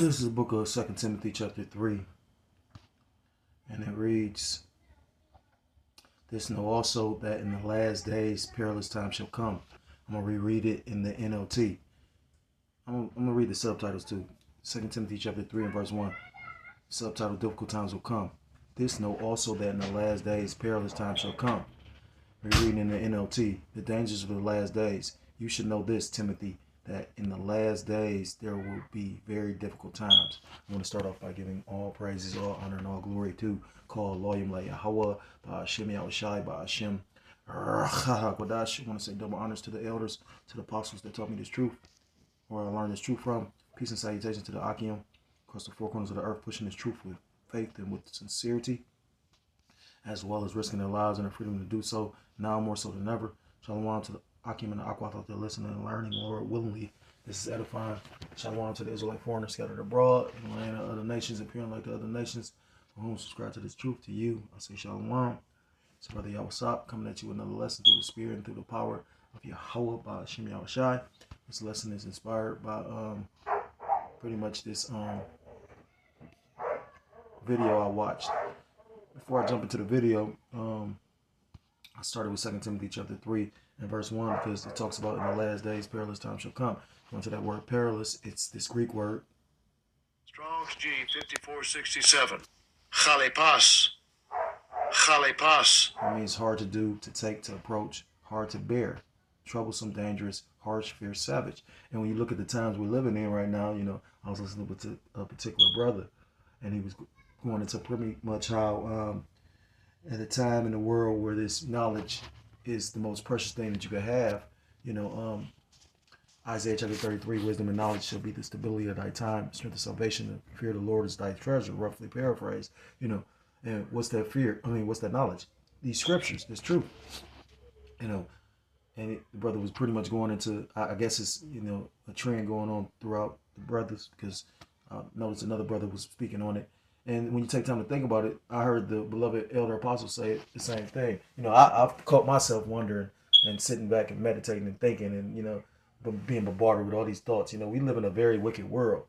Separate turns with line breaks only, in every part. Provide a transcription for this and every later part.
This is the book of 2 Timothy chapter 3. And it reads, "This know also that in the last days perilous times shall come." I'm going to reread it in the NLT. I'm going to read the subtitles too. 2 Timothy chapter 3 and verse 1. Subtitle, "Difficult times will come." "This know also that in the last days perilous times shall come." We're reading in the NLT. "The dangers of the last days. You should know this, Timothy, that in the last days there will be very difficult times." I want to start off by giving all praises, all honor, and all glory to call Loyim La Yahweh, Ba'ashem Yahushai, Ba'ashem Rachakodash. I want to say double honors to the elders, to the apostles that taught me this truth, where I learned this truth from. Peace and salutations to the Akim across the four corners of the earth, pushing this truth with faith and with sincerity, as well as risking their lives and their freedom to do so, now more so than ever. Shalom to the Akim and the Aquath out there listening and learning, Lord, willingly. This is edifying. Shalom to the Israelite foreigners scattered abroad in the land of other nations, appearing like the other nations, for whom subscribe to this truth. To you, I say Shalom. It's Brother Yahweh coming at you with another lesson through the Spirit and through the power of Yahweh by Hashem Yahushai. This lesson is inspired by pretty much this video I watched. Before I jump into the video, I started with 2 Timothy chapter 3 and verse 1 because it talks about in the last days perilous times shall come. Going to that word perilous, it's this Greek word.
Strong's G 5467. Chalepas. Chalepas.
It means hard to do, to take, to approach, hard to bear, troublesome, dangerous, harsh, fierce, savage. And when you look at the times we're living in right now, you know, I was listening to a particular brother, and he was going into pretty much how at a time in the world where this knowledge is the most precious thing that you could have, you know, Isaiah chapter 33, "Wisdom and knowledge shall be the stability of thy time, strength of salvation, the fear of the Lord is thy treasure," roughly paraphrased, you know. And what's that fear? I mean, what's that knowledge? These scriptures, this truth, you know. And the brother was pretty much going into, I guess it's, you know, a trend going on throughout the brothers, because I noticed another brother was speaking on it. And when you take time to think about it, I heard the beloved elder apostle say the same thing. You know, I've caught myself wondering and sitting back and meditating and thinking and, you know, being bombarded with all these thoughts. You know, we live in a very wicked world.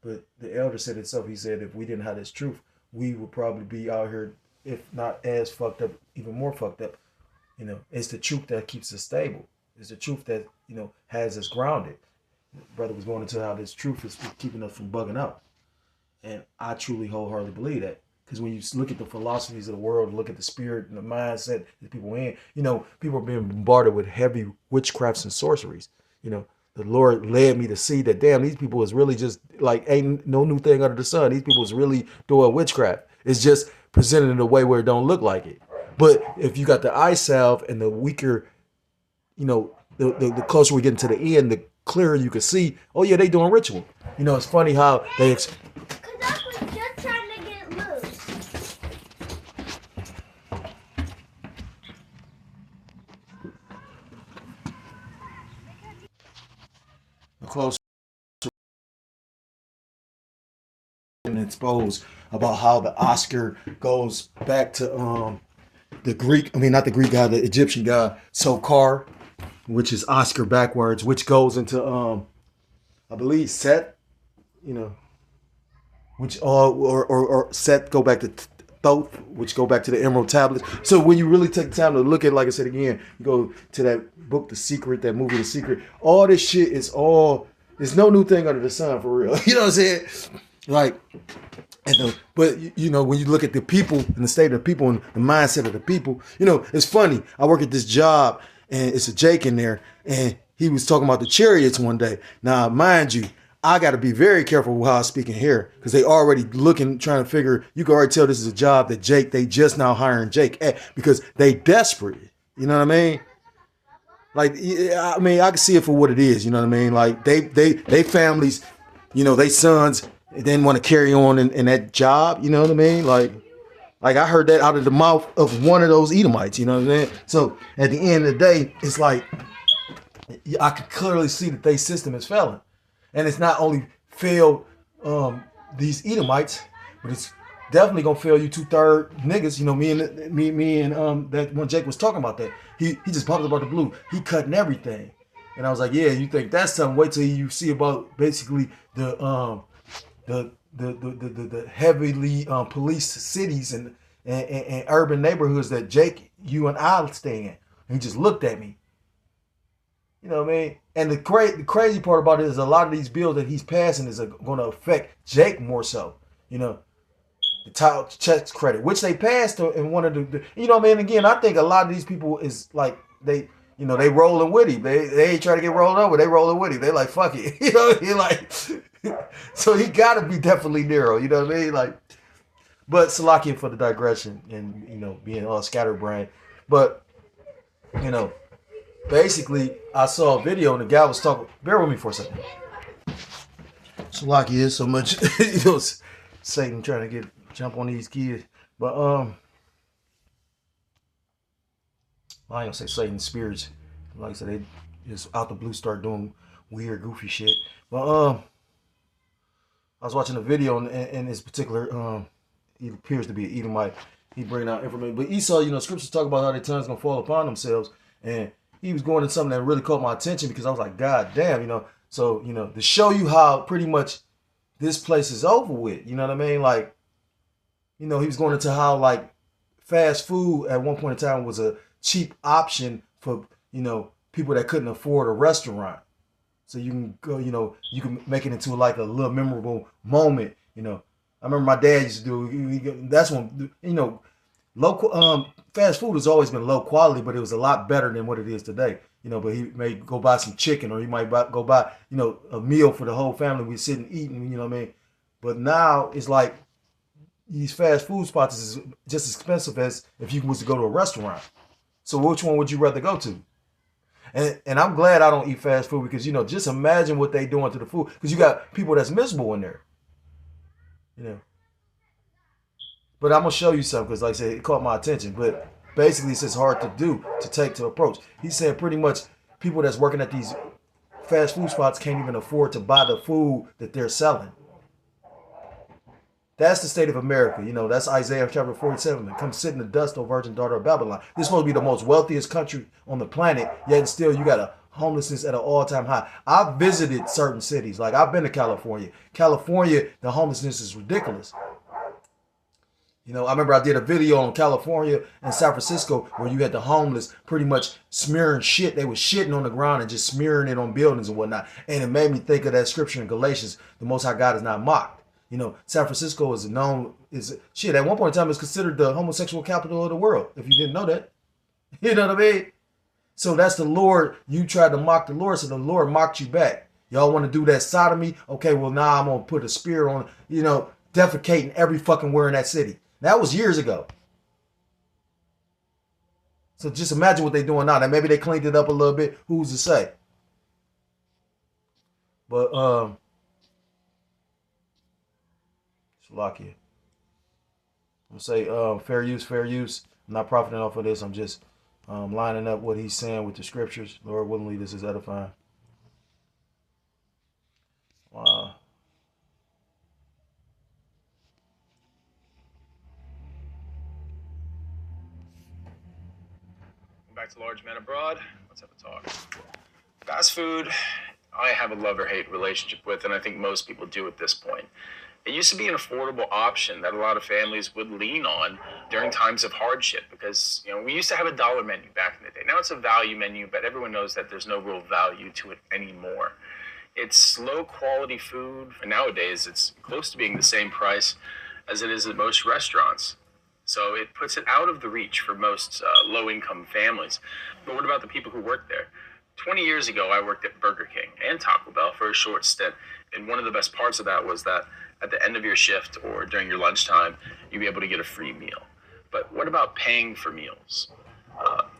But the elder said himself, he said, if we didn't have this truth, we would probably be out here, if not as fucked up, even more fucked up. You know, it's the truth that keeps us stable. It's the truth that, you know, has us grounded. Brother was going into how this truth is keeping us from bugging out. And I truly wholeheartedly believe that. Because when you look at the philosophies of the world, look at the spirit and the mindset that people are in, you know, people are being bombarded with heavy witchcrafts and sorceries. You know, the Lord led me to see that, damn, these people is really just like, ain't no new thing under the sun. These people is really doing witchcraft. It's just presented in a way where it don't look like it. But if you got the eye salve and the weaker, you know, the closer we get into the end, the clearer you can see, oh yeah, they doing ritual. You know, it's funny how they...
Cause I was just trying to get loose.
The closer and exposed about how the Oscar goes back to the Greek, I mean not the Greek guy, the Egyptian guy, Sokar, which is Oscar backwards, which goes into I believe Set, you know, which or Set go back to Thoth, which go back to the Emerald Tablets. So when you really take the time to look at, like I said again, you go to that book, The Secret, that movie, The Secret. All this shit is all. There's no new thing under the sun for real. You know what I'm saying? Like, but you know, when you look at the people and the state of the people and the mindset of the people, you know, it's funny. I work at this job and it's a Jake in there, and he was talking about the chariots one day. Now, mind you, I got to be very careful with how I speak in here because they already looking, trying to figure. You can already tell this is a job that Jake, they just now hiring Jake at because they desperate. You know what I mean? Like, I mean, I can see it for what it is. You know what I mean? Like they families, you know, they sons didn't want to carry on in that job. You know what I mean? Like I heard that out of the mouth of one of those Edomites. You know what I mean? So at the end of the day, it's like I can clearly see that their system is failing. And it's not only failed these Edomites, but it's definitely gonna fail you 2/3 niggas. You know, me and that when Jake was talking about that, he just popped up out the blue. He cutting everything, and I was like, yeah, you think that's something? Wait till you see about basically the the heavily policed cities and urban neighborhoods that Jake, you and I stay in. And he just looked at me. You know what I mean? And the crazy part about it is a lot of these bills that he's passing is going to affect Jake more so. You know, the child checks credit, which they passed in one of the, you know what I mean? Again, I think a lot of these people is like, they rolling with him. They ain't trying to get rolled over. They rolling with him. They like, fuck it. You know, he like, so he got to be definitely narrow. You know what I mean? Like, but Salakia for the digression and, you know, being all scatterbrained. But, you know, basically, I saw a video and the guy was talking. Bear with me for a second. Salakia is so much, you know, Satan trying to jump on these kids. But, I ain't gonna say Satan spirits. Like I said, they just out the blue start doing weird, goofy shit. But, I was watching a video and this particular, he appears to be an Edomite. He bringing out information. But Esau, you know, scriptures talk about how their tongues gonna fall upon themselves. And he was going into something that really caught my attention because I was like, God damn, you know. So, you know, to show you how pretty much this place is over with. You know what I mean? Like, you know, he was going into how like fast food at one point in time was a cheap option for, you know, people that couldn't afford a restaurant. So you can go, you know, you can make it into like a little memorable moment, you know. I remember my dad used to do. That's when, you know, local fast food has always been low quality, but it was a lot better than what it is today. You know, but he may go buy some chicken, or he might go buy, you know, a meal for the whole family. We sit and eat, and you know what I mean. But now it's like these fast food spots is just as expensive as if you was to go to a restaurant. So which one would you rather go to? And I'm glad I don't eat fast food because, you know, just imagine what they doing to the food, because you got people that's miserable in there. You know. But I'm going to show you something because, like I said, it caught my attention. But basically, it's just hard to do, to approach. He said pretty much people that's working at these fast food spots can't even afford to buy the food that they're selling. That's the state of America. You know, that's Isaiah chapter 47. Come sit in the dust, O virgin daughter of Babylon. This is supposed to be the most wealthiest country on the planet, yet still you got a homelessness at an all-time high. I've visited certain cities. Like, I've been to California. California, the homelessness is ridiculous. You know, I remember I did a video on California and San Francisco where you had the homeless pretty much smearing shit. They were shitting on the ground and just smearing it on buildings and whatnot. And it made me think of that scripture in Galatians, the Most High God is not mocked. You know, San Francisco is known, at one point in time, it's considered the homosexual capital of the world, if you didn't know that. You know what I mean? So that's the Lord. You tried to mock the Lord, so the Lord mocked you back. Y'all want to do that sodomy? Okay, well, now I'm going to put a spear on, you know, defecating every fucking where in that city. That was years ago. So just imagine what they're doing now. That maybe they cleaned it up a little bit. Who's to say? But, Shalakia. I'm going to say fair use, fair use. I'm not profiting off of this. I'm just lining up what he's saying with the scriptures. Lord willingly, this is edifying. Wow.
Back to Large Men Abroad. Let's have a talk. Fast food, I have a love-or-hate relationship with, and I think most people do at this point. It used to be an affordable option that a lot of families would lean on during times of hardship because, you know, we used to have a dollar menu back in the day. Now it's a value menu, but everyone knows that there's no real value to it anymore. It's low-quality food, and nowadays it's close to being the same price as it is at most restaurants. So it puts it out of the reach for most low-income families. But what about the people who work there? 20 years ago, I worked at Burger King and Taco Bell for a short stint. And one of the best parts of that was that at the end of your shift or during your lunchtime, you'd be able to get a free meal. But what about paying for meals?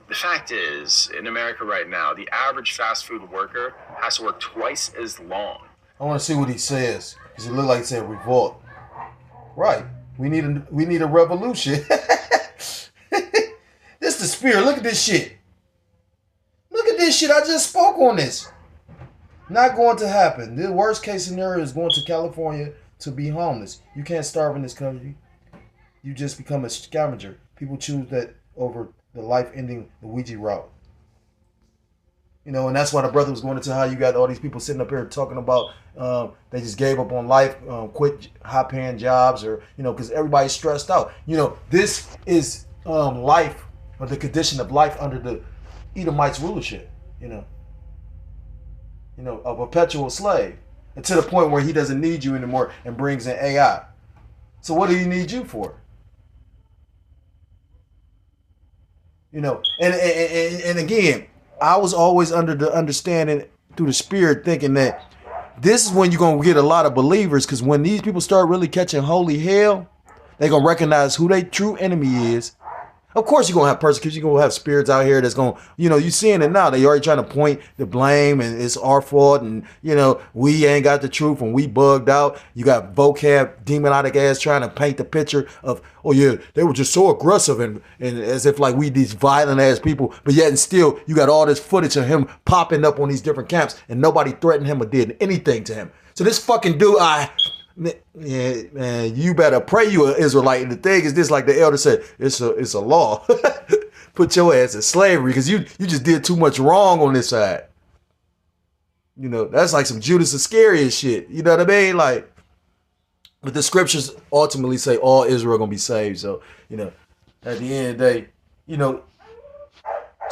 The fact is, in America right now, the average fast food worker has to work twice as long.
I want to see what he says, because it looked like he said revolt. Right. We need a revolution. This the spirit. Look at this shit. Look at this shit. I just spoke on this. Not going to happen. The worst case scenario is going to California to be homeless. You can't starve in this country. You just become a scavenger. People choose that over the life-ending Luigi route. You know, and that's why the brother was going into how you got all these people sitting up here talking about they just gave up on life, quit high-paying jobs, or, you know, because everybody's stressed out. You know, this is life, or the condition of life under the Edomites' rulership. You know, a perpetual slave, and to the point where he doesn't need you anymore and brings in AI. So what do he need you for? You know, and again, I was always under the understanding through the Spirit, thinking that this is when you're going to get a lot of believers, because when these people start really catching holy hell, they're going to recognize who their true enemy is. Of course, you're going to have persecution. You're going to have spirits out here that's going to, you know, you're seeing it now. They already trying to point the blame, and it's our fault, and, you know, we ain't got the truth, and we bugged out. You got vocab, demonic ass trying to paint the picture of, oh yeah, they were just so aggressive, and as if like we these violent ass people, but yet and still you got all this footage of him popping up on these different camps, and nobody threatened him or did anything to him. So this fucking dude, yeah, man, you better pray you an Israelite. And the thing is this, like the elder said, it's a law. Put your ass in slavery, because you just did too much wrong on this side. You know, that's like some Judas Iscariot shit. You know what I mean? Like, but the scriptures ultimately say all Israel gonna be saved. So, you know, at the end of the day, you know,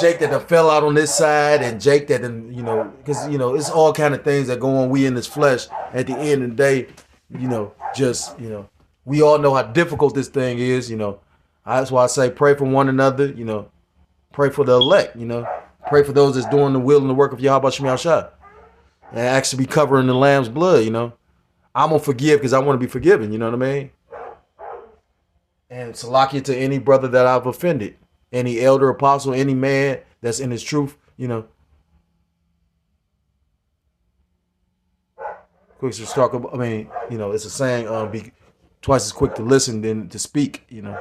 Jake that done fell out on this side, and Jake that done, you know, because, you know, it's all kind of things that go on. We in this flesh. At the end of the day, you know, just, you know, we all know how difficult this thing is. You know, that's why I say pray for one another. You know, pray for the elect. You know, pray for those that's doing the will and the work of Yahweh Shem Yahshua, and actually be covering the Lamb's blood. You know, I'm gonna forgive because I want to be forgiven. You know what I mean? And salakia to any brother that I've offended, any elder, apostle, any man that's in his truth. You know, quick to talk about. I mean, you know, it's a saying: be twice as quick to listen than to speak. You know,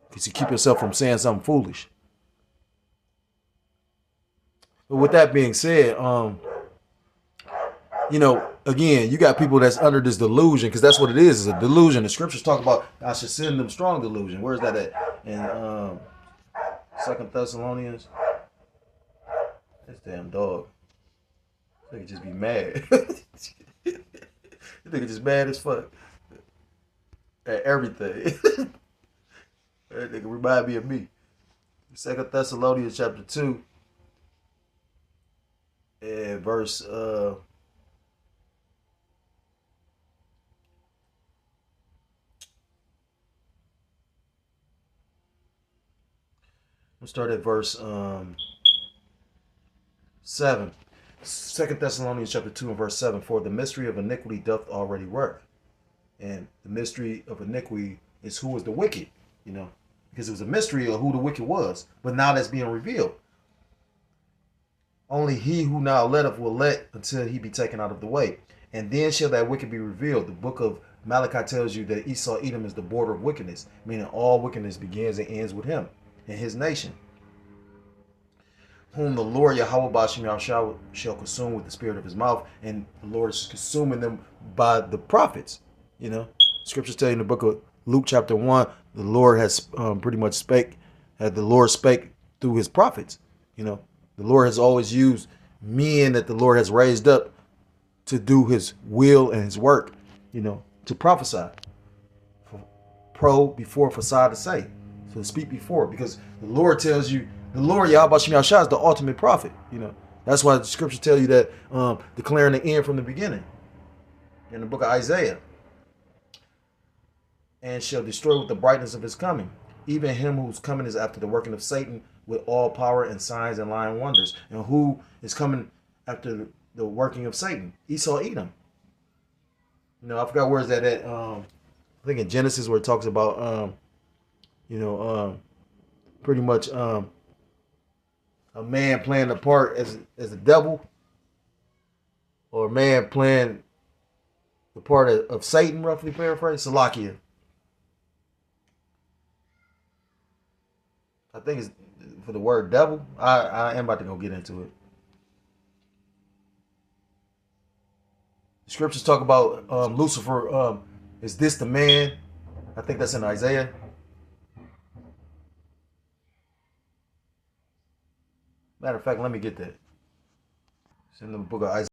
because you keep yourself from saying something foolish. But with that being said, you know, again, you got people that's under this delusion, because that's what it is a delusion. The scriptures talk about I should send them strong delusion. Where's that at? In 2 Thessalonians. This damn dog. They could just be mad. This nigga just mad as fuck at everything. That nigga remind me of me. 2 Thessalonians chapter 2 and verse we'll start at verse 7. 2 Thessalonians chapter 2 and verse 7. For the mystery of iniquity doth already work. And the mystery of iniquity is who is the wicked, you know, because it was a mystery of who the wicked was. But now that's being revealed. Only he who now letteth will let until he be taken out of the way. And then shall that wicked be revealed. The book of Malachi tells you that Esau Edom is the border of wickedness, meaning all wickedness begins and ends with him and his nation, whom the Lord Yahweh Bashim Yahshua shall consume with the spirit of his mouth. And the Lord is consuming them by the prophets. You know, scriptures tell you in the book of Luke chapter 1, the Lord has pretty much the Lord spake through his prophets. You know, the Lord has always used men that the Lord has raised up to do his will and his work, you know, to prophesy. Before facade to say. So speak before, because the Lord tells you, the Lord Yahweh Shem Yahshua is the ultimate prophet. You know, that's why the scriptures tell you that declaring the end from the beginning in the book of Isaiah. And shall destroy with the brightness of his coming, even him whose coming is after the working of Satan with all power and signs and lying wonders. And who is coming after the working of Satan? Esau Edom. You know, I forgot where is that at. I think in Genesis, where it talks about pretty much a man playing a part as the devil, or a man playing the part of Satan, roughly paraphrased. Salakia. I think it's for the word devil. I am about to go get into it. The scriptures talk about Lucifer. Is this the man? I think that's in Isaiah. Matter of fact, let me get that. It's in the book of Isaiah.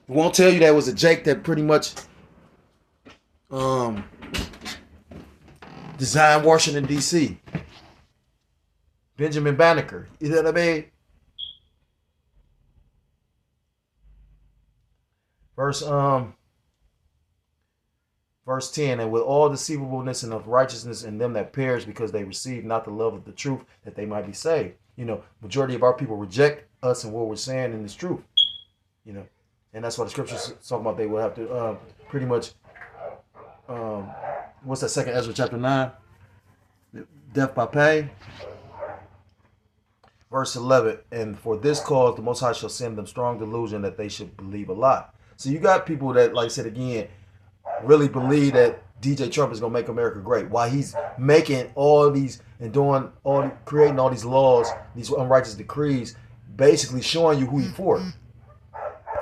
It won't tell you that it was a Jake that pretty much um, designed Washington, D.C. Benjamin Banneker. You know what I mean? Verse 10, and with all deceivableness and of righteousness in them that perish, because they receive not the love of the truth, that they might be saved. You know, majority of our people reject us and what we're saying in this truth. You know, and that's why the scriptures talk about they will have to pretty much, what's that, 2nd Ezra chapter 9? Death by pain. Verse 11, and for this cause the Most High shall send them strong delusion that they should believe a lie. So you got people that, like I said again, really believe that DJ Trump is going to make America great. While he's making all these and doing all, creating all these laws, these unrighteous decrees, basically showing you who he for.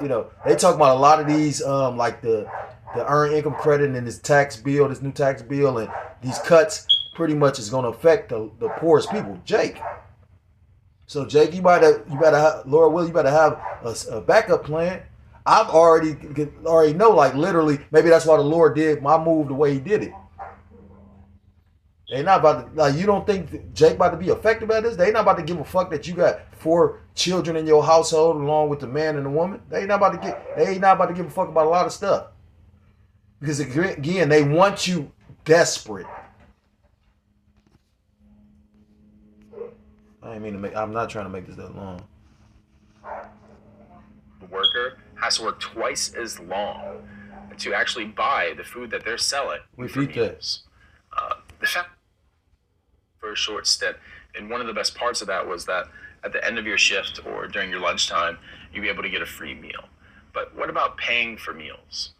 You know, they talk about a lot of these, like the earned income credit and this tax bill, this new tax bill, and these cuts pretty much is going to affect the poorest people. Jake. So Jake, you better, Lord will, you better have a backup plan. I've already know, like literally, maybe that's why the Lord did my move the way he did it. They not about to, like, you don't think Jake about to be affected by this? They not about to give a fuck that you got 4 children in your household along with the man and the woman. They ain't not about to give a fuck about a lot of stuff. Because again, they want you desperate. I'm not trying to make this that long.
The worker has to work twice as long to actually buy the food that they're selling.
Repeat that.
The fact for a short stint, and one of the best parts of that was that at the end of your shift or during your lunchtime, you'd be able to get a free meal. But what about paying for meals?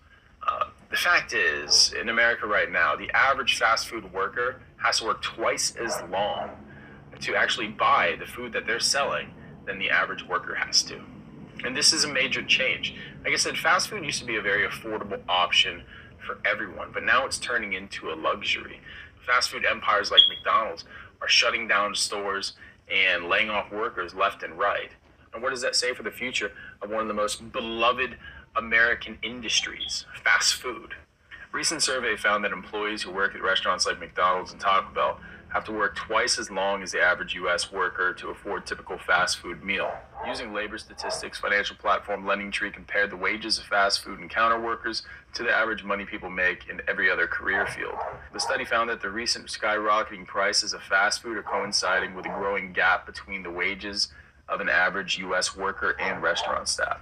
The fact is, in America right now, the average fast food worker has to work twice as long to actually buy the food that they're selling than the average worker has to. And this is a major change. Like I said, fast food used to be a very affordable option for everyone, but now it's turning into a luxury. Fast food empires like McDonald's are shutting down stores and laying off workers left and right. And what does that say for the future of one of the most beloved American industries, fast food? A recent survey found that employees who work at restaurants like McDonald's and Taco Bell have to work twice as long as the average U.S. worker to afford typical fast food meal. Using labor statistics, financial platform LendingTree compared the wages of fast food and counter workers to the average money people make in every other career field. The study found that the recent skyrocketing prices of fast food are coinciding with a growing gap between the wages of an average U.S. worker and restaurant staff.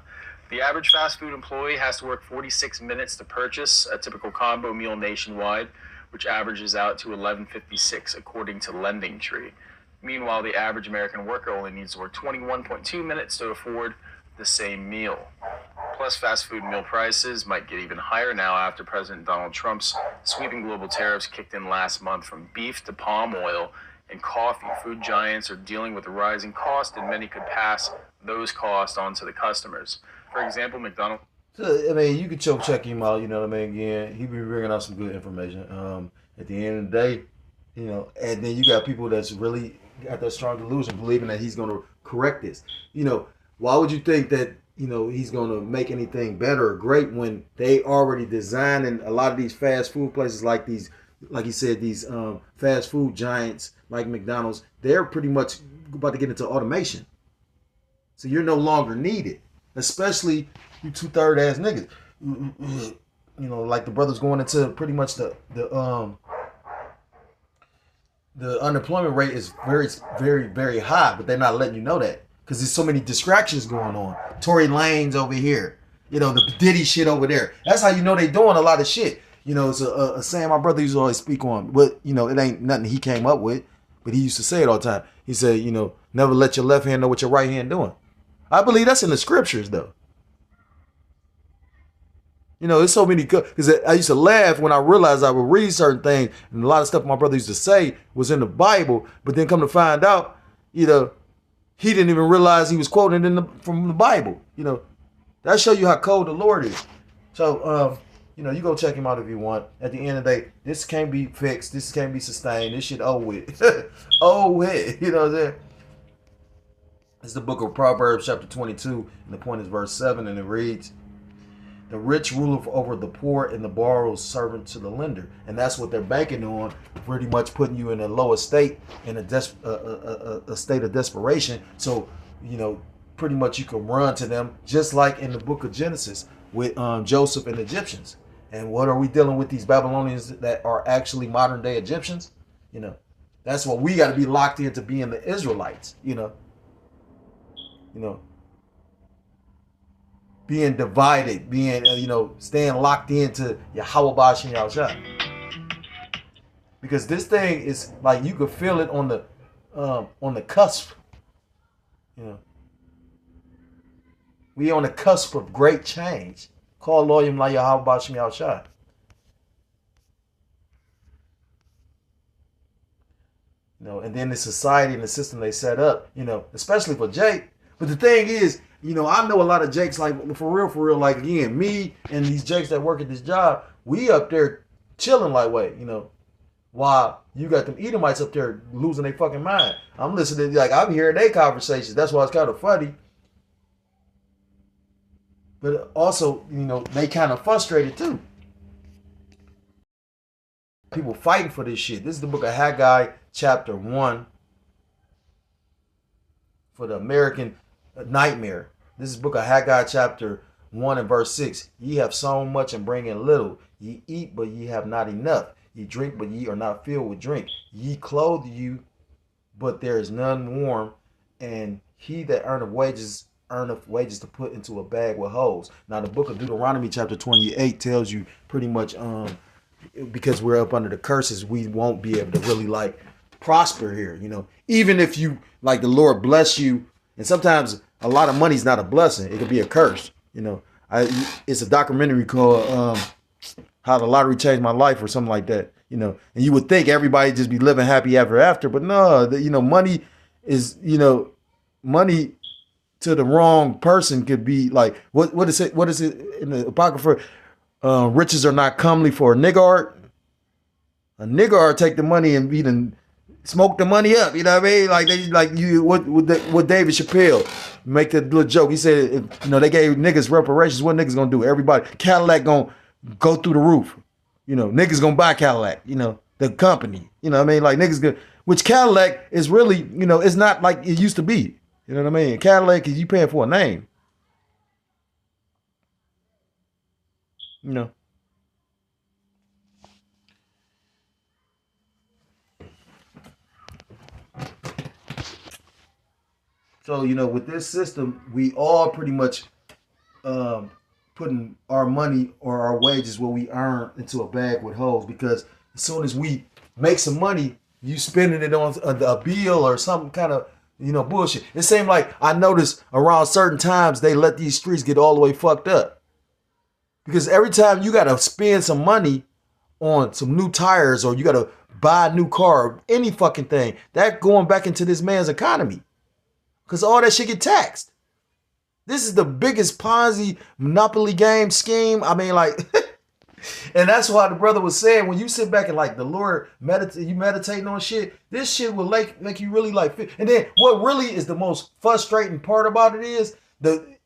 The average fast food employee has to work 46 minutes to purchase a typical combo meal nationwide, which averages out to $11.56 according to LendingTree. Meanwhile, the average American worker only needs to work 21.2 minutes to afford the same meal. Plus, fast food meal prices might get even higher now after President Donald Trump's sweeping global tariffs kicked in last month. From beef to palm oil and coffee, food giants are dealing with the rising cost, and many could pass those costs on to the customers. For example, McDonald's.
So, I mean, you could check him out, you know what I mean? Again, he be bringing out some good information. At the end of the day, you know, and then you got people that's really got that strong delusion, believing that he's going to correct this. You know, why would you think that, you know, he's going to make anything better or great when they already designing a lot of these fast food places like these, like he said, these fast food giants like McDonald's, they're pretty much about to get into automation. So you're no longer needed, especially you 2/3 ass niggas. You know, like the brothers going into pretty much the unemployment rate is very, very, very high, but they're not letting you know that because there's so many distractions going on. Tory Lanez over here, You know, the Diddy shit over there. That's how you know they doing a lot of shit. You know, it's a saying my brother used to always speak on. But, you know, it ain't nothing he came up with. But he used to say it all the time. He said, you know, never let your left hand know what your right hand doing. I believe that's in the scriptures, though. You know, there's so many, because I used to laugh when I realized I would read certain things, and a lot of stuff my brother used to say was in the Bible, but then come to find out, you know, he didn't even realize he was quoting it from the Bible. You know, that show you how cold the Lord is. So, you know, you go check him out if you want. At the end of the day, this can't be fixed. This can't be sustained. This shit over with. Oh, with. You know what I'm saying? It's the book of Proverbs, chapter 22, and the point is verse 7, and it reads, the rich ruleth over the poor, and the borrower servant to the lender. And that's what they're banking on, pretty much putting you in a lower state, in a state of desperation. So, you know, pretty much you can run to them, just like in the book of Genesis with Joseph and the Egyptians. And what are we dealing with these Babylonians that are actually modern day Egyptians? You know, that's what we got to be locked into being the Israelites, you know. You know, being divided, being, you know, staying locked into Yahweh Bashim Yahushua. Because this thing is like you could feel it on the cusp. You know, we on the cusp of great change. Call Loyim La Yahweh Bashim Yahushua. You know, and then the society and the system they set up, you know, especially for Jake. But the thing is, you know, I know a lot of Jakes, like, for real, like, again, me and these Jakes that work at this job, we up there chilling like, wait, you know, while you got them Edomites up there losing their fucking mind. I'm listening, like, I'm hearing their conversations. That's why it's kind of funny. But also, you know, they kind of frustrated too. People fighting for this shit. This is the book of Haggai, chapter 1, for the American nightmare. This is the book of Haggai, chapter 1 and verse 6. Ye have sown much and bring in little. Ye eat, but ye have not enough. Ye drink, but ye are not filled with drink. Ye clothe you, but there is none warm. And he that earneth wages to put into a bag with holes. Now the book of Deuteronomy chapter 28 tells you pretty much because we're up under the curses, we won't be able to really like prosper here, you know. Even if you like the Lord bless you, and sometimes a lot of money is not a blessing, it could be a curse, you know. It's a documentary called How the Lottery Changed My Life or something like that, you know. And you would think everybody just be living happy ever after, but no, you know, money is, you know, money to the wrong person could be like, what is it in the Apocrypha? Riches are not comely for a niggard. A niggard take the money and beat and smoke the money up. You know what I mean? Like they like you. What David Chappelle make that little joke? He said, if, you know, they gave niggas reparations. What niggas gonna do? Everybody Cadillac gonna go through the roof. You know, niggas gonna buy Cadillac. You know, the company. You know what I mean? Like niggas gonna, which Cadillac is really, you know, it's not like it used to be. You know what I mean? Cadillac is you paying for a name. You know. So, you know, with this system, we all pretty much putting our money or our wages, what we earn, into a bag with holes. Because as soon as we make some money, you spending it on a bill or some kind of, you know, bullshit. It seemed like I noticed around certain times they let these streets get all the way fucked up. Because every time you got to spend some money on some new tires or you got to buy a new car or any fucking thing, that going back into this man's economy. Because all that shit get taxed. This is the biggest Ponzi monopoly game scheme. I mean, like, and that's why the brother was saying, when you sit back and like the Lord you meditating on shit, this shit will make you really like fit. And then what really is the most frustrating part about it is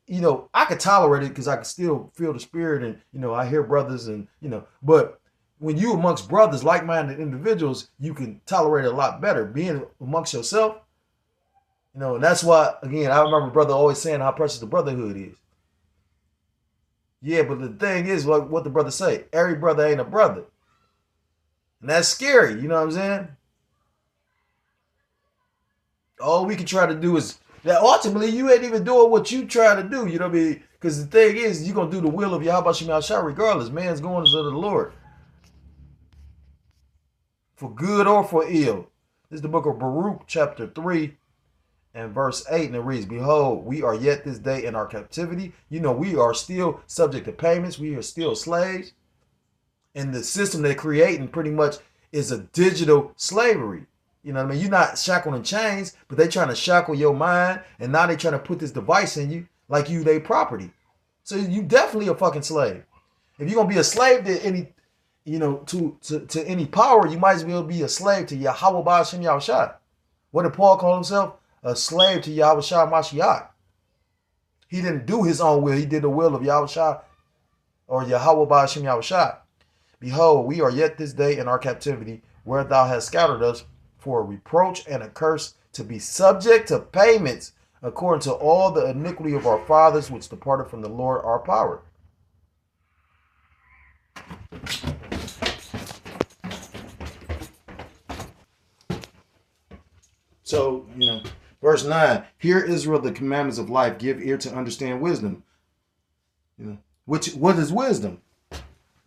you know, I could tolerate it because I can still feel the spirit and, you know, I hear brothers and, you know, but when you amongst brothers, like-minded individuals, you can tolerate it a lot better. Being amongst yourself, you know, and that's why, again, I remember brother always saying how precious the brotherhood is. Yeah, but the thing is, what the brother say, every brother ain't a brother. And that's scary, you know what I'm saying? All we can try to do is That ultimately you ain't even doing what you try to do. You know what I mean? Because the thing is, you're going to do the will of Yahweh Shem Yahshua regardless. Man's going to the Lord. For good or for ill. This is the book of Baruch, chapter 3 and verse 8. And it reads, behold, we are yet this day in our captivity. You know, we are still subject to payments. We are still slaves. And the system they're creating pretty much is a digital slavery. You know what I mean? You're not shackled in chains, but they're trying to shackle your mind. And now they're trying to put this device in you like you their property. So you definitely a fucking slave. If you're going to be a slave to any, you know, to any power, you might as well be a slave to Yahweh Ba'ashem Yahushua. What did Paul call himself? A slave to Yahweh Shah Mashiach. He didn't do his own will. He did the will of Yahweh Shah or Yahweh Ba'ashem Yahushua. Behold, we are yet this day in our captivity, where thou hast scattered us for a reproach and a curse, to be subject to payments according to all the iniquity of our fathers, which departed from the Lord our power. So, you know, verse 9, hear Israel the commandments of life, give ear to understand wisdom. You know, what is wisdom?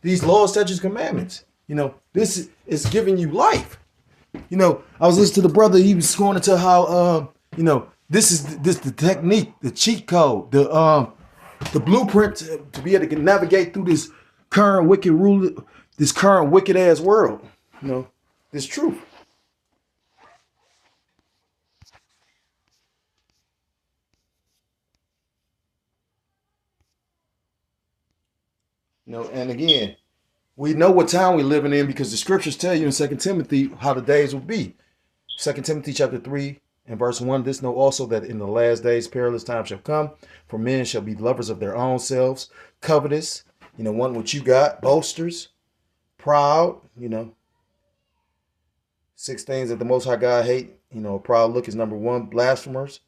These laws, statutes, commandments. You know, this is giving you life. You know, I was listening to the brother. He was going into how, you know, this is the technique, the cheat code, the blueprint to be able to navigate through this current wicked rule, this current wicked ass world. You know, this truth. You know, and again, we know what time we're living in because the scriptures tell you in 2 Timothy how the days will be. 2 Timothy chapter 3 and verse 1, this know also that in the last days perilous times shall come, for men shall be lovers of their own selves, covetous, you know, want what you got, boasters, proud, you know. 6 things that the Most High God hate, you know, a proud look is number 1, blasphemers,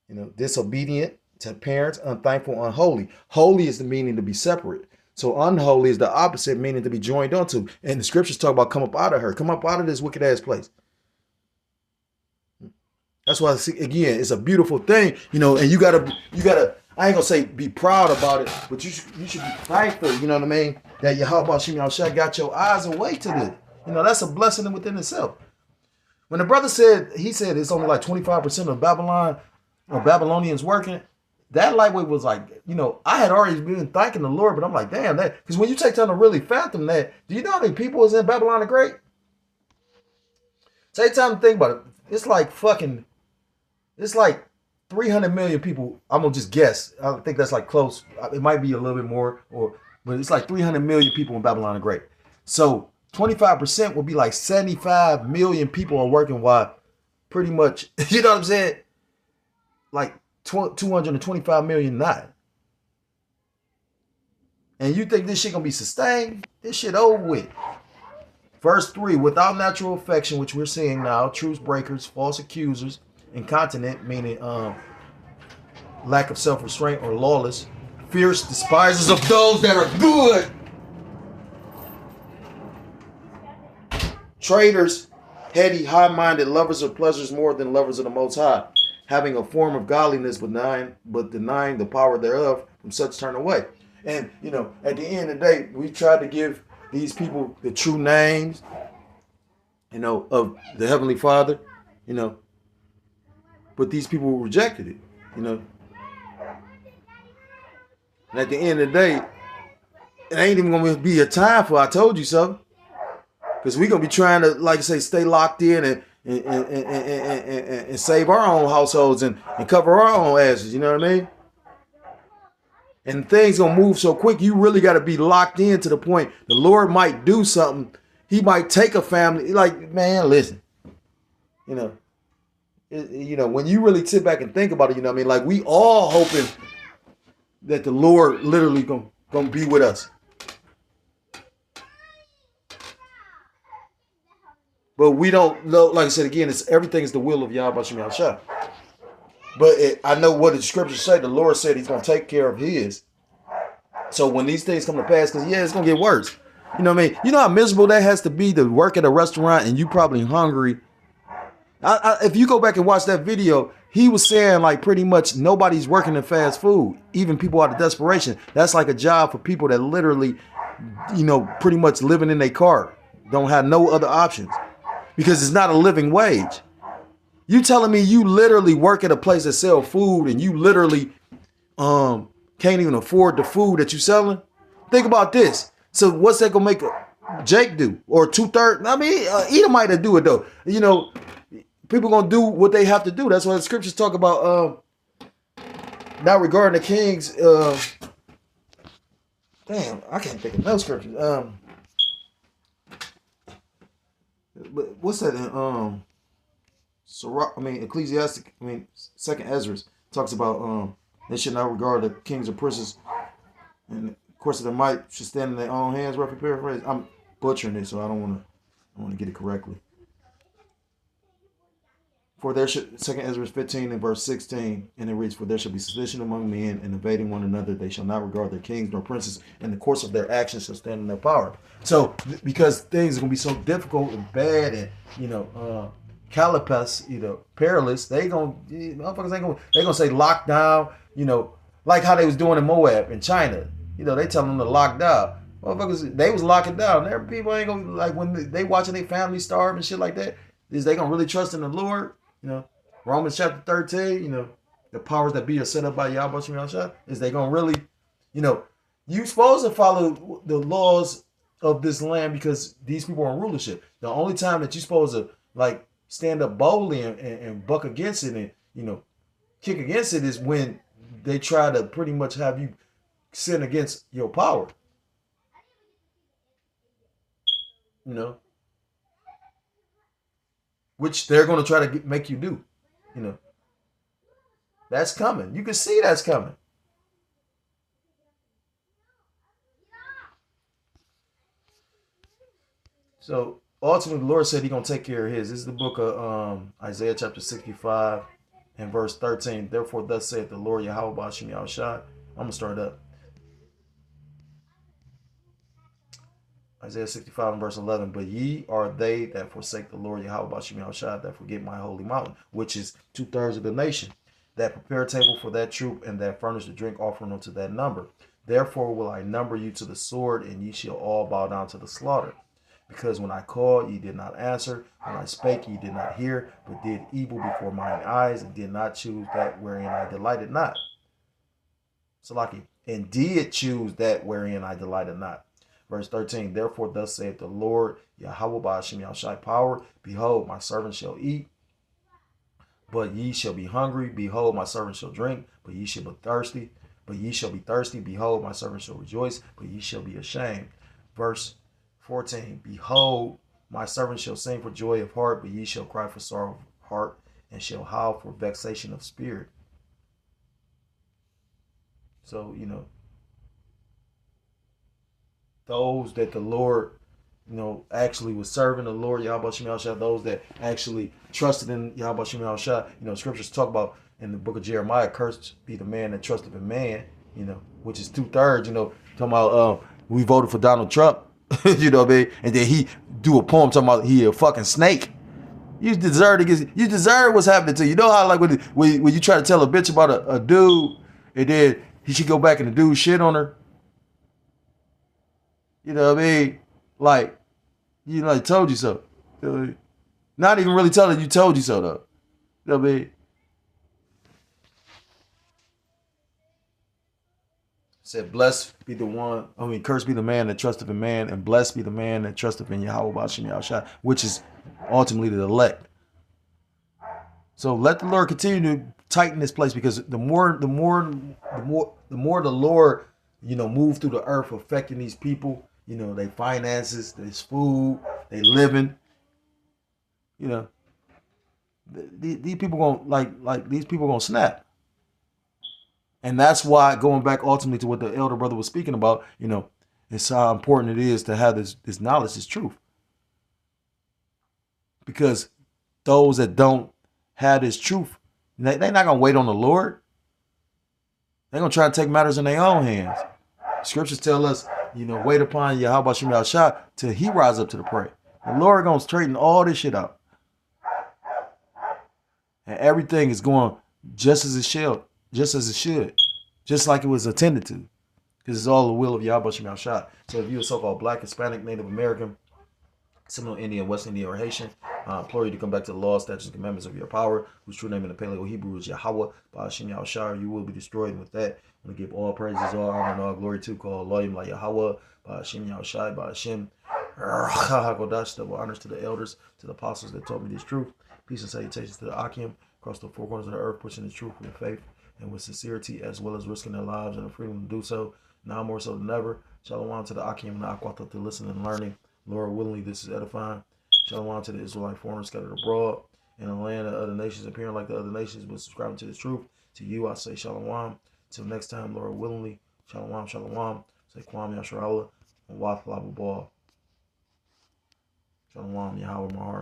you know, disobedient to parents, unthankful, unholy. Holy is the meaning to be separate. So unholy is the opposite, meaning to be joined onto. And the scriptures talk about come up out of her. Come up out of this wicked ass place. That's why, again, it's a beautiful thing, you know, and you gotta, I ain't gonna say be proud about it, but you should be thankful, you know what I mean? That Yahweh Shem Yahushua got your eyes away to this. You know, that's a blessing within itself. When the brother said, he said it's only like 25% of Babylon or Babylonians working, that lightweight was like, you know, I had already been thanking the Lord, but I'm like, damn, that, because when you take time to really fathom that, do you know how many people is in Babylon the Great? Take time to think about it. It's like 300 million people. I'm gonna just guess. I think that's like close. It might be a little bit more, but it's like 300 million people in Babylon the Great. So 25% will be like 75 million people are working while pretty much, you know what I'm saying? Like 225 million not. And you think this shit gonna be sustained? This shit over with. Verse 3, without natural affection, which we're seeing now, truce breakers, false accusers, incontinent, meaning lack of self-restraint or lawless, fierce despisers of those that are good, traitors, heady, high-minded, lovers of pleasures more than lovers of the Most High, having a form of godliness but denying the power thereof, from such turn away. And, you know, at the end of the day, we tried to give these people the true names, you know, of the Heavenly Father, you know, but these people rejected it, you know. And at the end of the day, it ain't even going to be a time for I told you so. Because we're going to be trying to, like I say, stay locked in and save our own households and cover our own asses, you know what I mean? And things going to move so quick, you really got to be locked in to the point the Lord might do something. He might take a family, like, man, listen, you know. You know, when you really sit back and think about it, you know what I mean? Like, we all hoping that the Lord literally gonna be with us. But we don't know, like I said again, it's everything is the will of Yahweh Shem Yahushua. But I know what the scriptures say. The Lord said he's going to take care of his. So when these things come to pass, because, yeah, it's going to get worse. You know what I mean? You know how miserable that has to be to work at a restaurant and you probably hungry. If you go back and watch that video, he was saying like pretty much nobody's working in fast food, even people out of desperation. That's like a job for people that literally, pretty much living in their car, don't have no other options because it's not a living wage. You telling me you literally work at a place that sell food and you literally can't even afford the food that you selling? Think about this. So what's that gonna make Jake do? Or 2/3? I mean, Edomite do it though. People gonna do what they have to do. That's why the scriptures talk about not regarding the kings. Damn, I can't think of no scriptures. But what's that in Ecclesiastic, Second Ezra talks about they should not regard the kings or princes, and of course their might should stand in their own hands. Roughly paraphrase. I'm butchering it, so I don't want to get it correctly. For there should, 2 Ezra 15 and verse 16, and it reads, "For there shall be sedition among men, and invading one another. They shall not regard their kings nor princes, and the course of their actions shall stand in their power." So, because things are gonna be so difficult and bad, and calapas, perilous, motherfuckers ain't gonna say lockdown. Like how they was doing in Moab in China. They telling them to lock down. Motherfuckers, they was locking down. There, people ain't gonna like when they watching their family starve and shit like that. Is they gonna really trust in the Lord? Romans chapter 13, the powers that be are set up by Yahweh Shem Yahshua. Is they gonna really, you supposed to follow the laws of this land because these people are in rulership. The only time that you supposed to like stand up boldly and buck against it and kick against it is when they try to pretty much have you sin against your power. Which they're going to try to make you do. That's coming. You can see that's coming. So ultimately, the Lord said He's going to take care of His. This is the book of Isaiah chapter 65 and verse 13. "Therefore, thus saith the Lord Yahweh Ba'ashem Yahushua." I'm going to start up. Isaiah 65 and verse 11. "But ye are they that forsake the Lord Yahweh Ba'ashem Yahushua, that forget my holy mountain," which is 2/3 of the nation, "that prepare a table for that troop, and that furnish the drink offering unto that number. Therefore will I number you to the sword, and ye shall all bow down to the slaughter. Because when I called, ye did not answer. When I spake, ye did not hear, but did evil before mine eyes, and did not choose that wherein I delighted not." Salaki, "and did choose that wherein I delighted not." Verse 13, "Therefore thus saith the Lord Yahweh Ba'ashem Yahushua power, behold, my servant shall eat, but ye shall be hungry. Behold, my servant shall drink, but ye shall be thirsty. Behold, my servant shall rejoice, but ye shall be ashamed." Verse 14, "Behold, my servant shall sing for joy of heart, but ye shall cry for sorrow of heart, and shall howl for vexation of spirit." So, those that the Lord, actually was serving the Lord Yahweh Shem Yahushua, those that actually trusted in Yahweh Shem Yahushua, scriptures talk about in the book of Jeremiah, "Cursed be the man that trusteth in man," which is 2/3, talking about we voted for Donald Trump, you know what I mean? And then he do a poem talking about he a fucking snake. You deserve what's happening to you. You know how like when you try to tell a bitch about a dude, and then he should go back and the dude shit on her. You know what I mean? Like, told you so. Not even really telling you told you so, though. You know what I mean? Said, cursed be the man that trusteth in man, and blessed be the man that trusteth in Yahweh Ba'ashem Yahushua, which is ultimately the elect. So let the Lord continue to tighten this place, because the more the Lord, move through the earth, affecting these people, their finances, their food, they living, these people gonna snap. And that's why, going back ultimately to what the elder brother was speaking about, it's how important it is to have this knowledge, this truth. Because those that don't have this truth, they're not going to wait on the Lord. They're going to try to take matters in their own hands. Scriptures tell us, wait upon Yahweh Shem Yahushua till he rise up to the prey. The Lord going to straighten all this shit out. And everything is going just as it should, just like it was intended to. Because it's all the will of Yahweh Shem Yahshua. So if you're a so-called Black, Hispanic, Native American, Seminole Indian, West Indian, or Haitian, I implore you to come back to the law, statutes, and commandments of your power, whose true name in the Paleo Hebrew is Yahweh, by Hashem Yahushua. You will be destroyed. And with that, I'm going to give all praises, all honor, and all glory to call Elohim like Yahweh, by Hashem Yahushua, by Hashem HaKodash. Double honors to the elders, to the apostles that taught me this truth. Peace and salutations to the Akim across the four corners of the earth, pushing the truth with faith and with sincerity, as well as risking their lives and the freedom to do so. Now more so than ever. Shalom to the Akim and the Akwata to listen and learning. Lord willingly, this is edifying. Shalom to the Israelite foreigners scattered abroad in the land of other nations, appearing like the other nations, but subscribing to the truth. To you, I say shalom. Till next time, Lord willingly. Shalom, shalom. Say Kwam Yasharallah and Wath Lababal. Shalom, Yahweh, my heart.